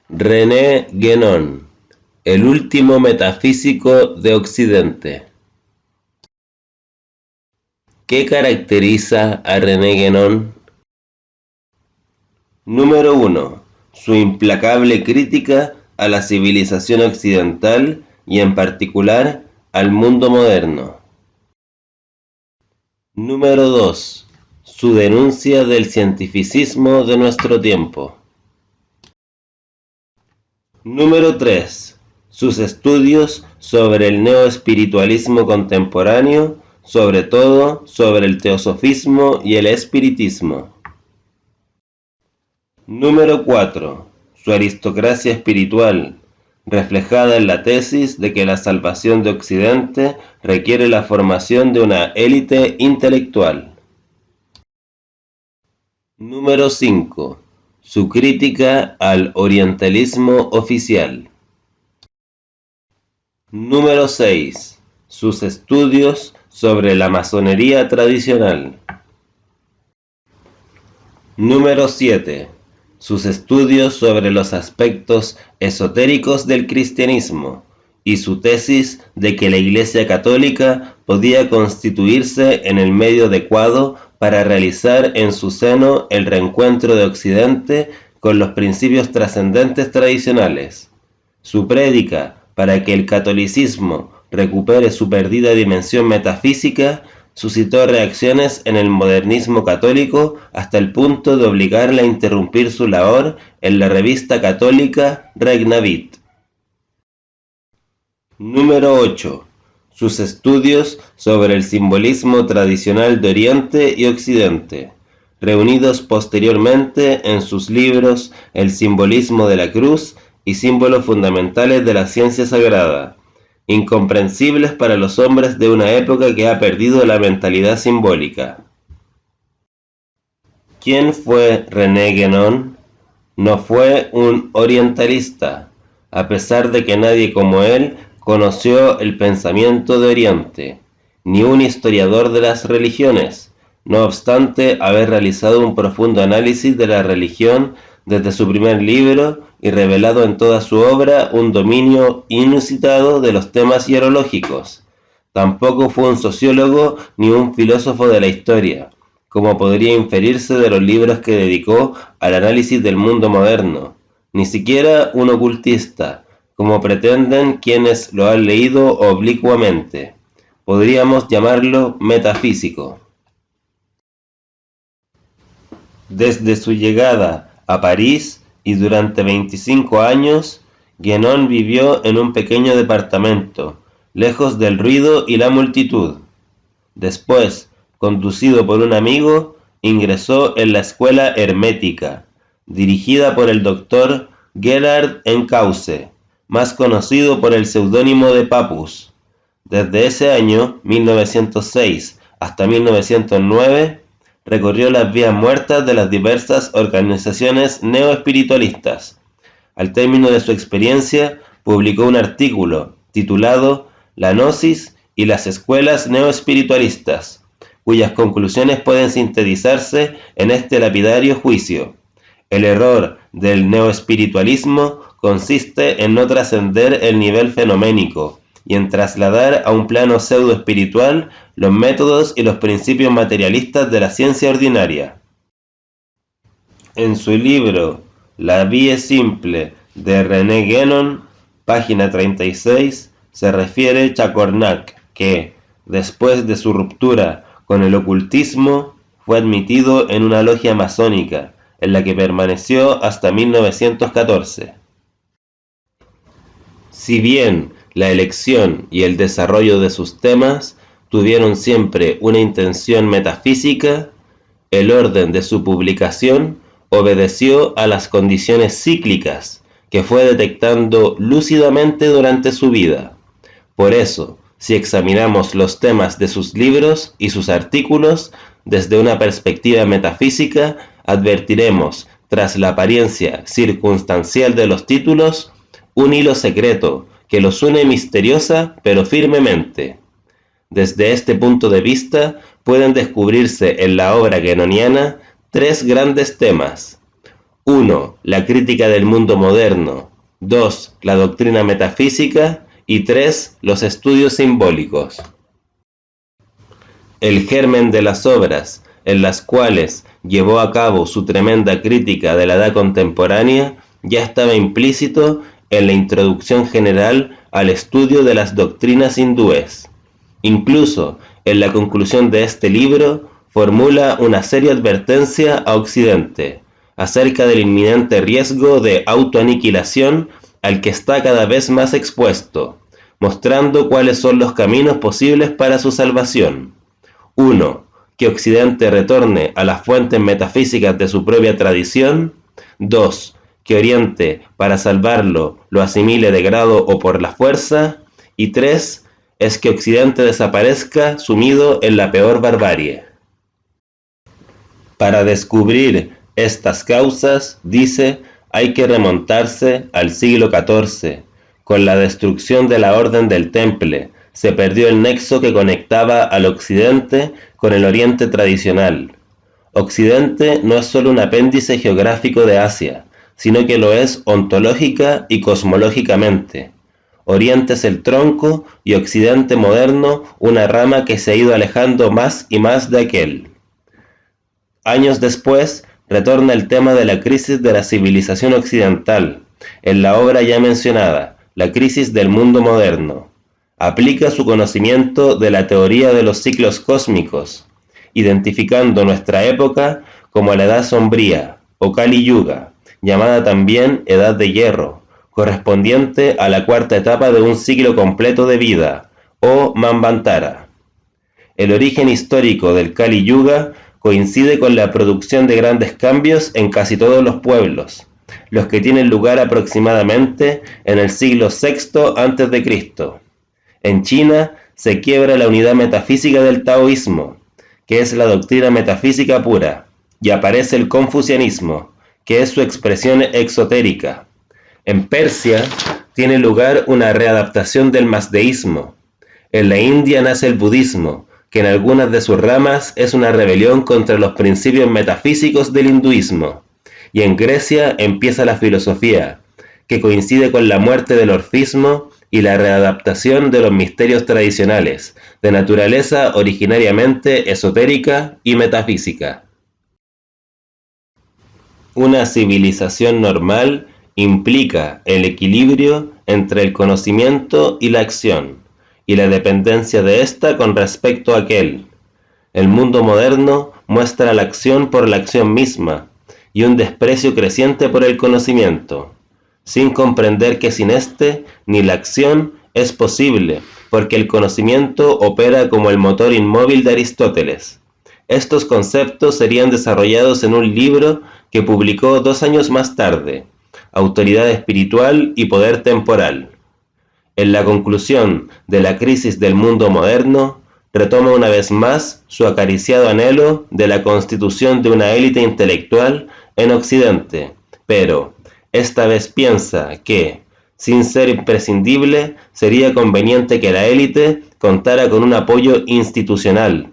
René Guénon, el último metafísico de Occidente. ¿Qué caracteriza a René Guénon? Número 1. Su implacable crítica a la civilización occidental y en particular al mundo moderno. Número 2. Su denuncia del cientificismo de nuestro tiempo. Número 3. Sus estudios sobre el neoespiritualismo contemporáneo, sobre todo sobre el teosofismo y el espiritismo. Número 4. Su aristocracia espiritual, reflejada en la tesis de que la salvación de Occidente requiere la formación de una élite intelectual. Número 5. Su crítica al orientalismo oficial. Número 6. Sus estudios sobre la masonería tradicional. Número 7. Sus estudios sobre los aspectos esotéricos del cristianismo y su tesis de que la Iglesia Católica podía constituirse en el medio adecuado para realizar en su seno el reencuentro de Occidente con los principios trascendentes tradicionales. Su prédica para que el catolicismo recupere su perdida dimensión metafísica suscitó reacciones en el modernismo católico hasta el punto de obligarle a interrumpir su labor en la revista católica Regnavit. Número 8. Sus estudios sobre el simbolismo tradicional de Oriente y Occidente, reunidos posteriormente en sus libros El simbolismo de la cruz y Símbolos fundamentales de la ciencia sagrada, incomprensibles para los hombres de una época que ha perdido la mentalidad simbólica. ¿Quién fue René Guénon? No fue un orientalista, a pesar de que nadie como él conoció el pensamiento de Oriente, ni un historiador de las religiones, no obstante haber realizado un profundo análisis de la religión desde su primer libro y revelado en toda su obra un dominio inusitado de los temas hierológicos. Tampoco fue un sociólogo ni un filósofo de la historia, como podría inferirse de los libros que dedicó al análisis del mundo moderno, ni siquiera un ocultista, como pretenden quienes lo han leído oblicuamente. Podríamos llamarlo metafísico. Desde su llegada a París y durante 25 años, Guénon vivió en un pequeño departamento, lejos del ruido y la multitud. Después, conducido por un amigo, ingresó en la escuela hermética, dirigida por el doctor Gerard Encausse, más conocido por el seudónimo de Papus. Desde ese año, 1906, hasta 1909, recorrió las vías muertas de las diversas organizaciones neoespiritualistas. Al término de su experiencia, publicó un artículo titulado La Gnosis y las escuelas neoespiritualistas, cuyas conclusiones pueden sintetizarse en este lapidario juicio. El error del neoespiritualismo consiste en no trascender el nivel fenoménico y en trasladar a un plano pseudo-espiritual los métodos y los principios materialistas de la ciencia ordinaria. En su libro La vie simple de René Guénon, página 36, se refiere Chacornac que, después de su ruptura con el ocultismo, fue admitido en una logia masónica, en la que permaneció hasta 1914. Si bien la elección y el desarrollo de sus temas tuvieron siempre una intención metafísica, el orden de su publicación obedeció a las condiciones cíclicas que fue detectando lúcidamente durante su vida. Por eso, si examinamos los temas de sus libros y sus artículos desde una perspectiva metafísica, advertiremos, tras la apariencia circunstancial de los títulos, un hilo secreto que los une misteriosa pero firmemente. Desde este punto de vista pueden descubrirse en la obra guénoniana tres grandes temas. 1. La crítica del mundo moderno. 2. La doctrina metafísica. Y 3. Los estudios simbólicos. El germen de las obras, en las cuales llevó a cabo su tremenda crítica de la edad contemporánea, ya estaba implícito en la introducción general al estudio de las doctrinas hindúes. Incluso en la conclusión de este libro formula una seria advertencia a Occidente acerca del inminente riesgo de autoaniquilación al que está cada vez más expuesto, mostrando cuáles son los caminos posibles para su salvación. 1. Que Occidente retorne a las fuentes metafísicas de su propia tradición. 2. Que Oriente, para salvarlo, lo asimile de grado o por la fuerza. Y 3. Es que Occidente desaparezca sumido en la peor barbarie. Para descubrir estas causas, dice, hay que remontarse al siglo XIV. Con la destrucción de la Orden del Temple, se perdió el nexo que conectaba al Occidente con el Oriente tradicional. Occidente no es solo un apéndice geográfico de Asia, sino que lo es ontológica y cosmológicamente. Oriente es el tronco y Occidente moderno una rama que se ha ido alejando más y más de aquel. Años después, retorna el tema de la crisis de la civilización occidental, en la obra ya mencionada, La crisis del mundo moderno. Aplica su conocimiento de la teoría de los ciclos cósmicos, identificando nuestra época como la Edad Sombría, o Kali Yuga, llamada también Edad de Hierro, correspondiente a la cuarta etapa de un ciclo completo de vida, o Manvantara. El origen histórico del Kali Yuga coincide con la producción de grandes cambios en casi todos los pueblos, los que tienen lugar aproximadamente en el siglo VI a.C. En China se quiebra la unidad metafísica del taoísmo, que es la doctrina metafísica pura, y aparece el confucianismo, que es su expresión exotérica. En Persia tiene lugar una readaptación del mazdeísmo. En la India nace el budismo, que en algunas de sus ramas es una rebelión contra los principios metafísicos del hinduismo. Y en Grecia empieza la filosofía, que coincide con la muerte del orfismo y la readaptación de los misterios tradicionales, de naturaleza originariamente esotérica y metafísica. Una civilización normal implica el equilibrio entre el conocimiento y la acción, y la dependencia de ésta con respecto a aquel. El mundo moderno muestra la acción por la acción misma, y un desprecio creciente por el conocimiento, sin comprender que sin éste ni la acción es posible, porque el conocimiento opera como el motor inmóvil de Aristóteles. Estos conceptos serían desarrollados en un libro que publicó 2 años más tarde, Autoridad Espiritual y Poder Temporal. En la conclusión de la crisis del mundo moderno, retoma una vez más su acariciado anhelo de la constitución de una élite intelectual en Occidente, pero esta vez piensa que, sin ser imprescindible, sería conveniente que la élite contara con un apoyo institucional.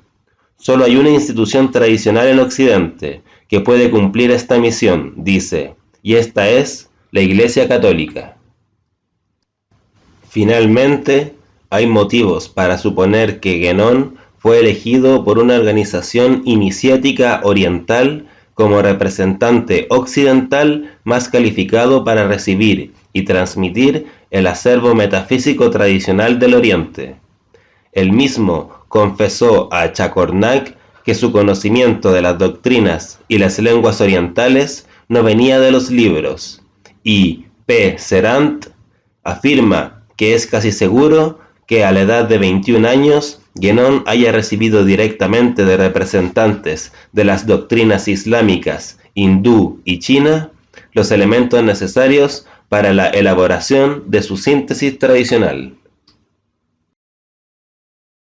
Solo hay una institución tradicional en Occidente que puede cumplir esta misión, dice, y esta es la Iglesia Católica. Finalmente, hay motivos para suponer que Guénon fue elegido por una organización iniciática oriental como representante occidental más calificado para recibir y transmitir el acervo metafísico tradicional del Oriente. Él mismo confesó a Chacornac que su conocimiento de las doctrinas y las lenguas orientales no venía de los libros, y P. Serant afirma que es casi seguro que a la edad de 21 años Guénon haya recibido directamente de representantes de las doctrinas islámicas, hindú y china los elementos necesarios para la elaboración de su síntesis tradicional.